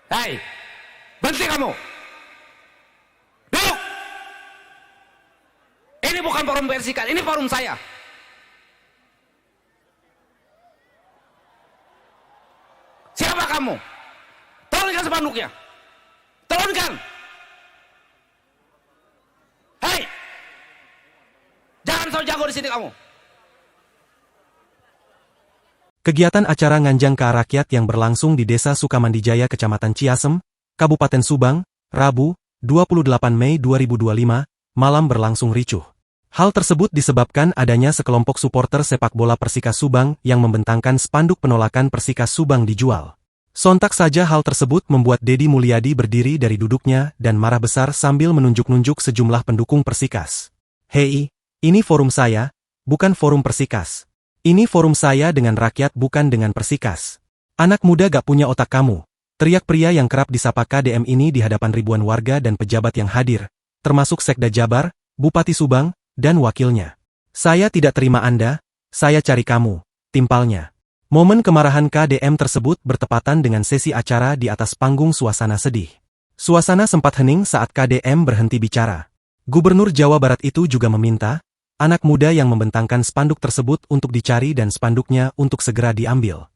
Hai, berhenti kamu. Duduk. Ini bukan forum persikat, ini forum saya. Siapa kamu? Turunkan spanduknya. Turunkan. Hei, jangan sok jago di sini kamu. Kegiatan acara Nganjang KA Rakyat yang berlangsung di Desa Sukamandijaya Kecamatan Ciasem, Kabupaten Subang, Rabu, 28 Mei 2025, malam berlangsung ricuh. Hal tersebut disebabkan adanya sekelompok supporter sepak bola Persikas Subang yang membentangkan spanduk penolakan Persikas Subang dijual. Sontak saja hal tersebut membuat Deddy Mulyadi berdiri dari duduknya dan marah besar sambil menunjuk-nunjuk sejumlah pendukung Persikas. Hei, ini forum saya, bukan forum Persikas. Ini forum saya dengan rakyat bukan dengan Persikas. Anak muda gak punya otak kamu. Teriak pria yang kerap disapa KDM ini di hadapan ribuan warga dan pejabat yang hadir, termasuk Sekda Jabar, Bupati Subang, dan wakilnya. Saya tidak terima Anda, saya cari kamu, timpalnya. Momen kemarahan KDM tersebut bertepatan dengan sesi acara di atas panggung suasana sedih. Suasana sempat hening saat KDM berhenti bicara. Gubernur Jawa Barat itu juga meminta anak muda yang membentangkan spanduk tersebut untuk dicari dan spanduknya untuk segera diambil.